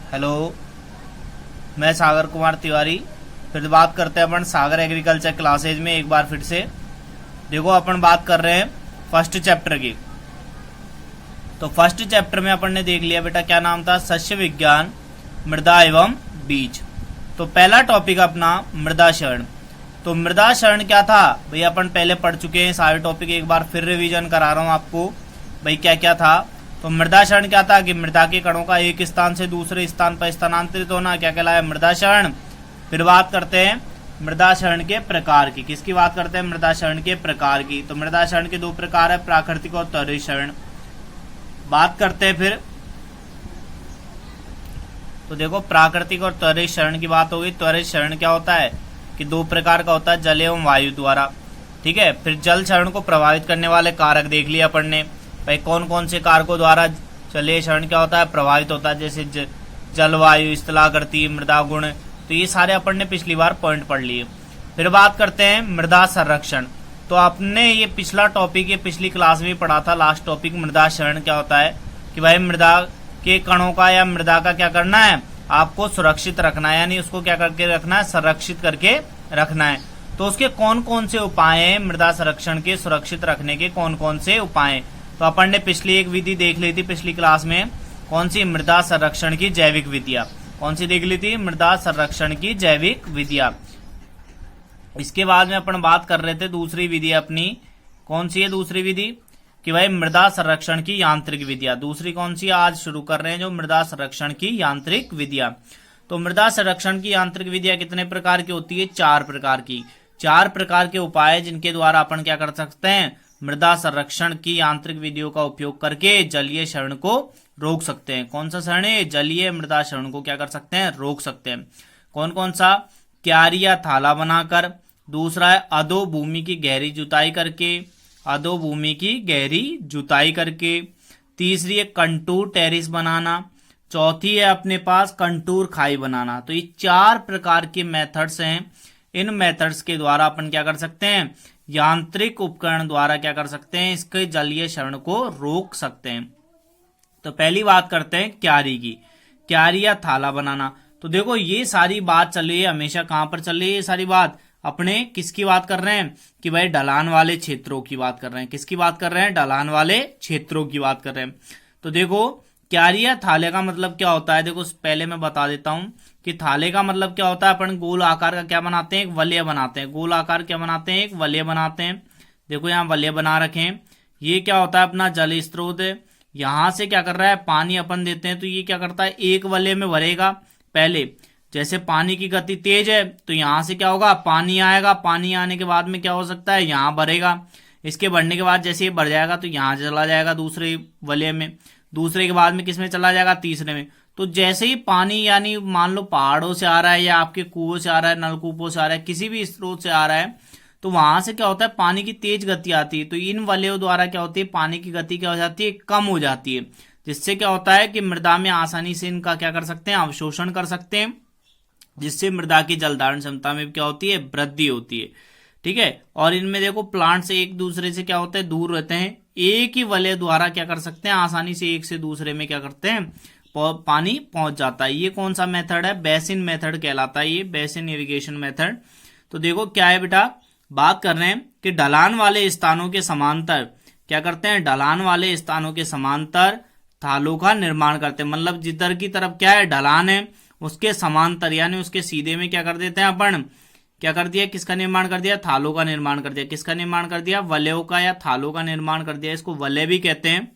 Hello, मैं सागर कुमार तिवारी। फिर बात करते हैं अपन सागर एग्रीकल्चर क्लासेज में एक बार फिर से। देखो, अपन बात कर रहे हैं फर्स्ट चैप्टर की। तो फर्स्ट चैप्टर में अपन ने देख लिया बेटा, क्या नाम था? सस्य विज्ञान, मृदा एवं बीज। तो पहला टॉपिक अपना मृदा क्षरण। तो मृदा क्षरण क्या था भाई, अपन पहले पढ़ चुके हैं सारे टॉपिक। एक बार फिर रिवीजन करा रहा हूं आपको भाई, क्या क्या था। तो मृदा क्षरण क्या था कि मृदा के कणों का एक स्थान से दूसरे स्थान पर स्थानांतरित होना, क्या कहलाया? मृदा क्षरण। फिर बात करते हैं मृदा क्षरण के प्रकार की। किसकी बात करते हैं? मृदा क्षरण के प्रकार की। तो मृदा क्षरण के दो प्रकार है, प्राकृतिक और त्वरित क्षरण। बात करते हैं फिर। तो देखो, प्राकृतिक और त्वरित क्षरण की बात होगी। त्वरित क्षरण क्या होता है कि दो प्रकार का होता है, जल एवं वायु द्वारा। ठीक है। फिर जल क्षरण को प्रभावित करने वाले कारक देख लिया अपन ने भाई, कौन कौन से कारकों द्वारा जलीय क्षरण क्या होता है? प्रभावित होता है। जैसे जलवायु, स्थलाकृति, मृदा गुण। तो ये सारे अपन ने पिछली बार पॉइंट पढ़ लिए। फिर बात करते हैं मृदा संरक्षण। तो आपने ये पिछला टॉपिक ये पिछली क्लास में पढ़ा था, लास्ट टॉपिक मृदा क्षरण क्या होता है कि भाई मृदा के कणों का या मृदा का क्या करना है? आपको सुरक्षित रखना है, यानी उसको क्या करके रखना है? संरक्षित करके रखना है। तो उसके कौन कौन से उपाय हैं? मृदा संरक्षण के सुरक्षित रखने के कौन कौन से उपाय? तो अपन ने पिछली एक विधि देख ली थी पिछली क्लास में, कौन सी? मृदा संरक्षण की जैविक विधियां। कौन सी देख ली थी? मृदा संरक्षण की जैविक विधियां। इसके बाद में अपन बात कर रहे थे दूसरी विधि अपनी, कौन सी है दूसरी विधि? कि भाई मृदा संरक्षण की यांत्रिक विधियां। दूसरी कौन सी आज शुरू कर रहे हैं? जो मृदा संरक्षण की यांत्रिक विधियां। तो मृदा संरक्षण की यांत्रिक विधियां कितने प्रकार की होती है? 4 प्रकार की। 4 प्रकार के उपाय जिनके द्वारा अपन क्या कर सकते हैं? मृदा संरक्षण की यांत्रिक विधियों का उपयोग करके जलीय क्षरण को रोक सकते हैं। कौन सा क्षरण है? जलीय मृदा क्षरण को क्या कर सकते हैं? रोक सकते हैं। कौन कौन सा? क्यारी या थाला बनाकर। दूसरा है अधो भूमि की गहरी जुताई करके। अधो भूमि की गहरी जुताई करके। तीसरी है कंटूर टेरिस बनाना। चौथी है अपने पास कंटूर खाई बनाना। तो ये 4 प्रकार के मेथड्स हैं। इन मेथड्स के द्वारा अपन क्या कर सकते हैं? यांत्रिक उपकरण द्वारा क्या कर सकते हैं? इसके जलीय क्षरण को रोक सकते हैं। तो पहली बात करते हैं क्यारी की। क्यारी या थाला बनाना। तो देखो, ये सारी बात चल रही है हमेशा कहां पर चल रही है? ये सारी बात अपने किसकी बात कर रहे हैं कि भाई ढलान वाले क्षेत्रों की बात कर रहे हैं। किसकी बात कर रहे हैं? ढलान वाले क्षेत्रों की बात कर रहे हैं। तो देखो, क्यारी या थाले का मतलब क्या होता है? देखो, पहले मैं बता देता हूं कि थाले का मतलब क्या होता है। अपन गोल आकार का क्या बनाते हैं? एक वलय बनाते हैं। गोल आकार क्या बनाते हैं? एक वलय बनाते हैं। देखो, यहाँ वलय बना रखे हैं। ये क्या होता है? अपना जल स्रोत है। यहां से क्या कर रहा है? पानी अपन देते हैं। तो ये क्या करता है? एक वलय में भरेगा। पहले जैसे पानी की गति तेज है तो यहां से क्या होगा? पानी आएगा। पानी आने के बाद में क्या हो सकता है? यहां भरेगा। इसके बढ़ने के बाद जैसे ये बढ़ जाएगा तो यहां चला जाएगा दूसरे वलय में। दूसरे के बाद में किस में चला जाएगा? तीसरे में। तो जैसे ही पानी, यानी मान लो पहाड़ों से आ रहा है या आपके कुओं से आ रहा है, नलकूपों से आ रहा है, किसी भी स्रोत से आ रहा है, तो वहां से क्या होता है? पानी की तेज गति आती है। तो इन वलयों द्वारा क्या होती है? पानी की गति क्या हो जाती है? कम हो जाती है। जिससे क्या होता है कि मृदा में आसानी से इनका क्या कर सकते हैं? अवशोषण कर सकते हैं। जिससे मृदा की जल धारण क्षमता में क्या होती है? वृद्धि होती है। ठीक है। और इनमें देखो, प्लांट से एक दूसरे से क्या होते हैं? दूर रहते हैं। एक ही वलय द्वारा क्या कर सकते हैं? आसानी से एक से दूसरे में क्या करते हैं? पानी पहुंच जाता है। ये कौन सा मेथड है? बेसिन मेथड कहलाता है। ये बेसिन इरिगेशन मेथड। तो देखो क्या है बेटा, बात कर रहे हैं कि ढलान वाले स्थानों के समांतर क्या करते हैं? ढलान वाले स्थानों के समांतर थालों का निर्माण करते हैं। मतलब जिधर की तरफ क्या है? ढलान है, उसके समांतर यानी उसके सीधे में क्या कर देते हैं अपन? क्या कर दिया? किसका निर्माण कर दिया? थालों का निर्माण कर दिया। किसका निर्माण कर दिया? वलयों का या थालों का निर्माण कर दिया। इसको वलय भी कहते हैं।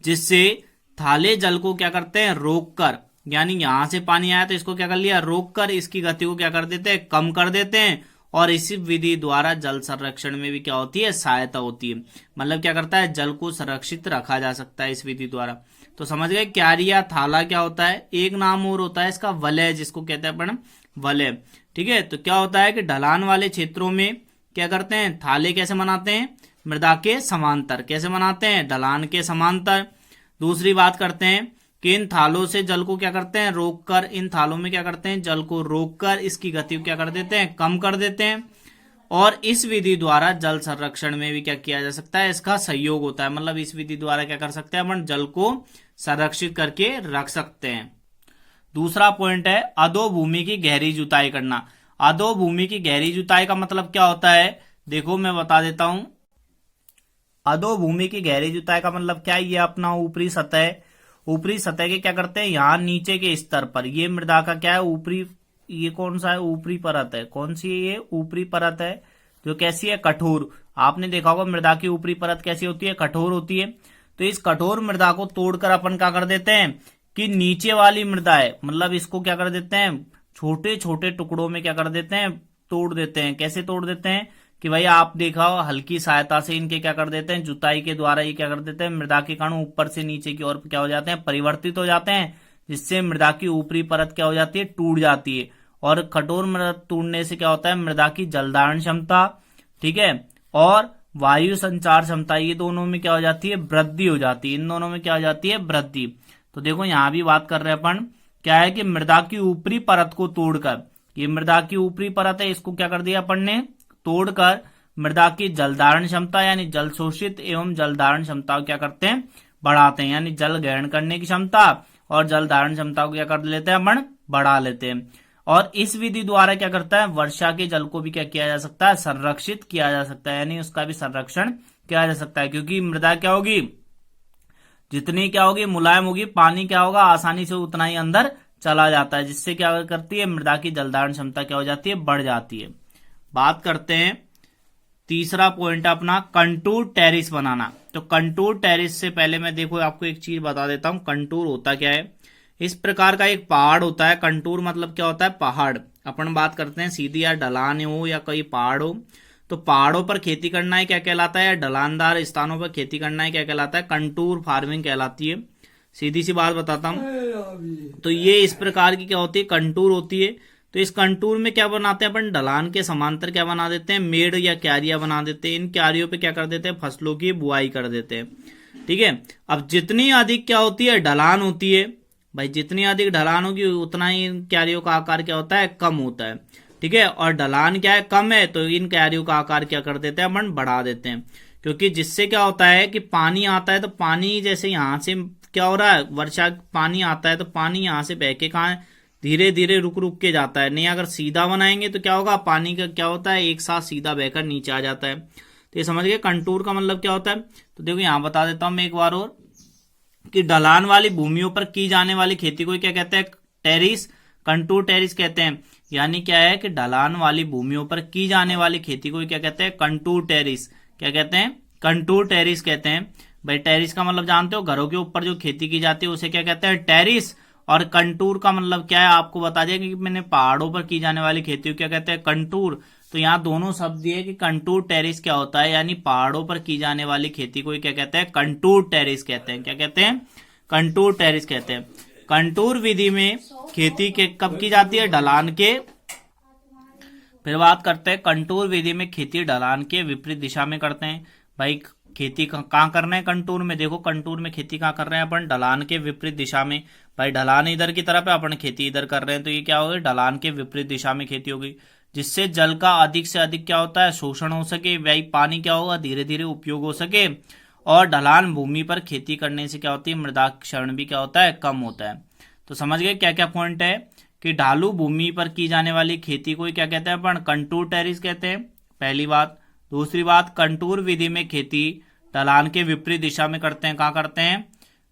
जिससे थाले जल को क्या करते हैं? रोक कर, यानी यहां से पानी आया तो इसको क्या कर लिया? रोक कर इसकी गति को क्या कर देते हैं? कम कर देते हैं। और इसी विधि द्वारा जल संरक्षण में भी क्या होती है? सहायता होती है। मतलब क्या करता है? जल को संरक्षित रखा जा सकता है इस विधि द्वारा। तो समझ गए, क्यारी या थाला क्या होता है? एक नाम और होता है इसका, वलय, जिसको कहते हैं अपन वलय। ठीक है। तो क्या होता है कि ढलान वाले क्षेत्रों में क्या करते हैं? थाले कैसे बनाते हैं? मृदा के समांतर। कैसे बनाते हैं? ढलान के समांतर। दूसरी बात करते हैं कि इन थालों से जल को क्या करते हैं? रोककर, इन थालों में क्या करते हैं? जल को रोककर इसकी गति को क्या कर देते हैं? कम कर देते हैं। और इस विधि द्वारा जल संरक्षण में भी क्या किया जा सकता है? इसका सहयोग होता है। मतलब इस विधि द्वारा क्या कर सकते हैं? अपन जल को संरक्षित करके रख सकते हैं। दूसरा पॉइंट है अधोभूमि की गहरी जुताई करना। अधोभूमि की गहरी जुताई का मतलब क्या होता है, देखो मैं बता देता हूं। अधोभूमि की गहरी जुताई का मतलब क्या है, ये अपना ऊपरी सतह, ऊपरी सतह के क्या करते हैं, यहाँ नीचे के स्तर पर ये मृदा का क्या है, ऊपरी, ये कौन सा है, ऊपरी परत है। कौन सी है ये, ऊपरी परत है, जो कैसी है, कठोर। आपने देखा होगा मृदा की ऊपरी परत कैसी होती है, कठोर होती है। तो इस कठोर मृदा को तोड़कर अपन क्या कर देते हैं कि नीचे वाली मृदा है, मतलब इसको क्या कर देते हैं, छोटे छोटे टुकड़ों में क्या कर देते हैं, तोड़ देते हैं। कैसे तोड़ देते हैं कि भाई आप देखा हो, हल्की सहायता से इनके क्या कर देते हैं, जुताई के द्वारा ये क्या कर देते हैं, मृदा के कण ऊपर से नीचे की ओर क्या हो जाते हैं, परिवर्तित हो जाते हैं, जिससे मृदा की ऊपरी परत क्या हो जाती है, टूट जाती है। और कठोर मृदा टूटने से क्या होता है, मृदा की जलधारण क्षमता, ठीक है, और वायु संचार क्षमता, ये दोनों में क्या हो जाती है, वृद्धि हो जाती है। इन दोनों में क्या हो जाती है, वृद्धि। तो देखो यहां भी बात कर रहे हैं अपन, क्या है कि मृदा की ऊपरी परत को तोड़कर, ये मृदा की ऊपरी परत है, इसको क्या कर दिया अपन ने, तोड़कर मृदा की जलधारण क्षमता यानी जल शोषित एवं जलधारण क्षमता क्या करते हैं, बढ़ाते हैं। यानी जल ग्रहण करने की क्षमता और जल धारण क्षमता को क्या कर लेते हैं, अपन बढ़ा लेते हैं। और इस विधि द्वारा क्या करता है, वर्षा के जल को भी क्या किया जा सकता है, संरक्षित किया जा सकता है, यानी उसका भी संरक्षण किया जा सकता है। क्योंकि मृदा क्या होगी, जितनी क्या होगी, मुलायम होगी, पानी क्या होगा, आसानी से उतना ही अंदर चला जाता है, जिससे क्या करती है, मृदा की जलधारण क्षमता क्या हो जाती है, बढ़ जाती है। बात करते हैं तीसरा पॉइंट अपना, कंटूर टेरिस बनाना। तो कंटूर टेरिस से पहले मैं देखो आपको एक चीज बता देता हूं, कंटूर होता क्या है। इस प्रकार का एक पहाड़ होता है, कंटूर मतलब क्या होता है, पहाड़। अपन बात करते हैं सीधी या ढलान हो या कोई पहाड़ हो, तो पहाड़ों पर खेती करना है क्या कहलाता है, या ढलानदार स्थानों पर खेती करना है क्या कहलाता है, कंटूर फार्मिंग कहलाती है। सीधी सी बात बताता हूं, तो ये इस प्रकार की क्या होती है, कंटूर होती है। तो इस कंटूर में क्या बनाते हैं अपन, ढलान के समांतर क्या बना देते हैं, मेड़ या क्यारियां बना देते हैं। इन क्यारियों पे क्या कर देते हैं, फसलों की बुआई कर देते हैं। ठीक है, अब जितनी अधिक क्या होती है, ढलान होती है, भाई जितनी अधिक ढलान होगी उतना ही इन क्यारियों का आकार क्या होता है, कम होता है। ठीक है, और ढलान क्या है, कम है, तो इन क्यारियों का आकार क्या कर देते हैं, अपन बढ़ा देते हैं। क्योंकि जिससे क्या होता है कि पानी आता है, तो पानी जैसे यहां से क्या हो रहा है, वर्षा पानी आता है, तो पानी यहां से बह के कहाँ धीरे धीरे रुक रुक के जाता है। नहीं अगर सीधा बनाएंगे तो क्या होगा, पानी का क्या होता है, एक साथ सीधा बहकर नीचे आ जाता है। तो ये समझ गए कंटूर का मतलब क्या होता है। तो देखो यहां बता देता हूं मैं एक बार और, कि ढलान वाली भूमियों पर की जाने वाली खेती को क्या कहते हैं, टेरिस, कंटूर टेरिस कहते हैं। यानी क्या है कि ढलान वाली भूमियों पर की जाने वाली खेती को क्या कहते हैं, कंटूर टेरिस। क्या कहते हैं, कंटूर टेरिस कहते हैं। भाई टेरिस का मतलब जानते हो, घरों के ऊपर जो खेती की जाती है उसे क्या कहते हैं, टेरिस। और कंटूर का मतलब क्या है, आपको बता दिया कि मैंने पहाड़ों पर की जाने वाली खेती को क्या कहते हैं, कंटूर। तो यहाँ दोनों शब्द दिए कि कंटूर टेरिस क्या होता है, यानी पहाड़ों पर की जाने वाली खेती को क्या कहते हैं, कंटूर टेरिस कहते हैं। क्या कहते हैं, कंटूर टेरिस कहते हैं। कंटूर विधि में खेती के कब की जाती है, ढलान के। फिर बात करते हैं कंटूर विधि में खेती ढलान के विपरीत दिशा में करते हैं। भाई खेती कहाँ कर रहे हैं, कंटूर में। देखो कंटूर में खेती कहाँ कर रहे हैं अपन, ढलान के विपरीत दिशा में। भाई ढलान इधर की तरफ है, अपन खेती इधर कर रहे हैं, तो ये क्या होगी, ढलान के विपरीत दिशा में खेती होगी, जिससे जल का अधिक से अधिक क्या होता है, शोषण हो सके। भाई पानी क्या होगा, धीरे धीरे उपयोग हो सके। और ढलान भूमि पर खेती करने से क्या होती है, मृदा क्षरण भी क्या होता है, कम होता है। तो समझ गए क्या क्या पॉइंट है, कि ढालू भूमि पर की जाने वाली खेती को क्या कहते हैं अपन, कंटूर टेरिस कहते हैं, पहली बात। दूसरी बात, कंटूर विधि में खेती ढलान के विपरीत दिशा में करते हैं। कहाँ करते हैं,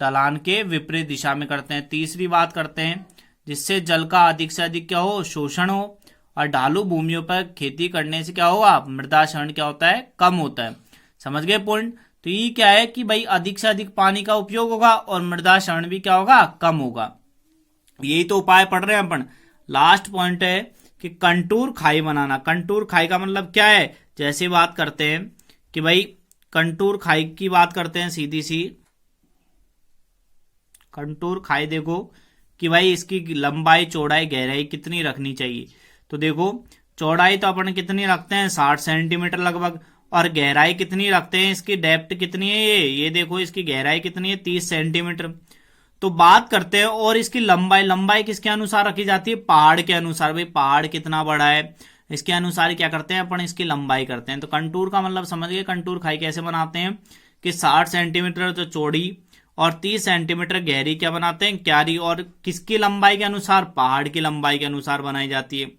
ढलान के विपरीत दिशा में करते हैं। तीसरी बात करते हैं, जिससे जल का अधिक से अधिक क्या हो, शोषण हो। और ढालू भूमियों पर खेती करने से क्या होगा, मृदा क्षरण क्या होता है, कम होता है। समझ गए पॉइंट। तो ये क्या है कि भाई अधिक से अधिक पानी का उपयोग होगा और मृदा क्षरण भी क्या होगा, कम होगा। यही तो उपाय पढ़ रहे हैं अपन। लास्ट पॉइंट है कि कंटूर खाई बनाना। कंटूर खाई का मतलब क्या है, जैसे बात करते हैं कि भाई कंटूर खाई की बात करते हैं, सीधी सी कंटूर खाई देखो कि भाई इसकी लंबाई चौड़ाई गहराई कितनी रखनी चाहिए। तो देखो चौड़ाई तो अपन कितनी रखते हैं, 60 सेंटीमीटर लगभग। और गहराई कितनी रखते हैं, इसकी डेप्थ कितनी है, ये देखो इसकी गहराई कितनी है, 30 सेंटीमीटर। तो बात करते हैं, और इसकी लंबाई, लंबाई किसके अनुसार रखी जाती है, पहाड़ के अनुसार। भाई पहाड़ कितना बड़ा है, इसके अनुसार क्या करते हैं अपन, इसकी लंबाई करते हैं। तो कंटूर का मतलब समझ गए, कंटूर खाई कैसे बनाते हैं कि 60 सेंटीमीटर तो चौड़ी और 30 सेंटीमीटर गहरी क्या बनाते हैं, क्यारी, और किसकी लंबाई के अनुसार, पहाड़ की लंबाई के अनुसार बनाई जाती है।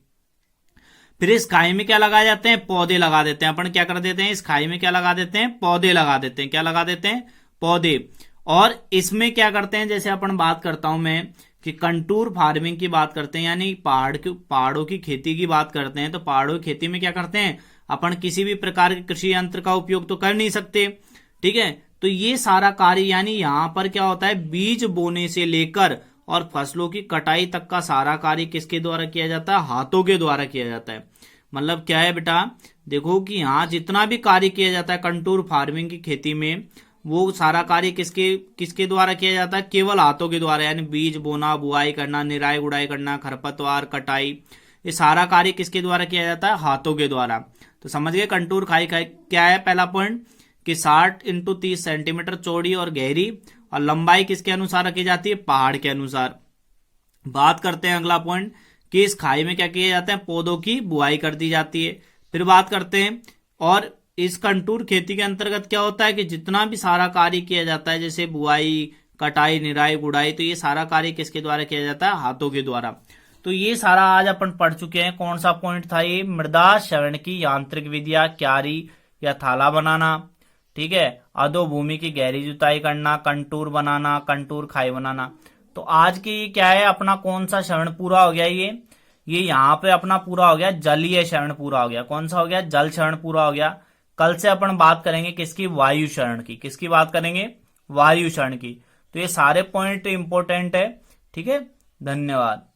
फिर इस खाई में क्या लगाए जाते हैं, पौधे लगा देते हैं। अपन क्या कर देते हैं, इस खाई में क्या लगा देते हैं, पौधे लगा देते हैं। क्या लगा देते हैं, पौधे। और इसमें क्या करते हैं, जैसे अपन बात करता हूं मैं कि कंटूर फार्मिंग की बात करते हैं, यानी पहाड़ों की खेती की बात करते हैं। तो पहाड़ों की खेती में क्या करते हैं, अपन किसी भी प्रकार के कृषि यंत्र का उपयोग तो कर नहीं सकते, ठीक है। तो ये सारा कार्य, यानी यहां पर क्या होता है, बीज बोने से लेकर और फसलों की कटाई तक का सारा कार्य किसके द्वारा किया जाता है, हाथों के द्वारा किया जाता है। मतलब क्या है बेटा, देखो कि यहाँ जितना भी कार्य किया जाता है कंटूर फार्मिंग की खेती में, वो सारा कार्य किसके किसके द्वारा किया जाता है, केवल हाथों के द्वारा। यानी बीज बोना, बुआई करना, निराई गुड़ाई करना, खरपतवार कटाई, ये सारा कार्य किसके द्वारा किया जाता है, हाथों के द्वारा। तो समझ गए कंटूर खाई क्या है। पहला पॉइंट कि 60 × 30 सेंटीमीटर चौड़ी और गहरी, और लंबाई किसके अनुसार रखी जाती है, पहाड़ के अनुसार। बात करते हैं अगला पॉइंट कि इस खाई में क्या किया जाता है, पौधों की बुआई कर दी जाती है। फिर बात करते हैं, और इस कंटूर खेती के अंतर्गत क्या होता है कि जितना भी सारा कार्य किया जाता है, जैसे बुआई, कटाई, निराई गुड़ाई, तो ये सारा कार्य किसके द्वारा किया जाता है, हाथों के द्वारा। तो ये सारा आज अपन पढ़ चुके हैं। कौन सा पॉइंट था ये, मृदा क्षरण की यांत्रिक विधियां, क्यारी या थाला बनाना, ठीक है, अधोभूमि की गहरी जुताई करना, कंटूर बनाना, कंटूर खाई बनाना। तो आज के ये क्या है, अपना कौन सा क्षरण पूरा हो गया, ये यहाँ पे अपना पूरा हो गया, जलीय क्षरण पूरा हो गया। कौन सा हो गया, जल क्षरण पूरा हो गया। कल से अपन बात करेंगे किसकी, वायु क्षरण की। किसकी बात करेंगे, वायु क्षरण की। तो ये सारे पॉइंट इंपॉर्टेंट है, ठीक है। धन्यवाद।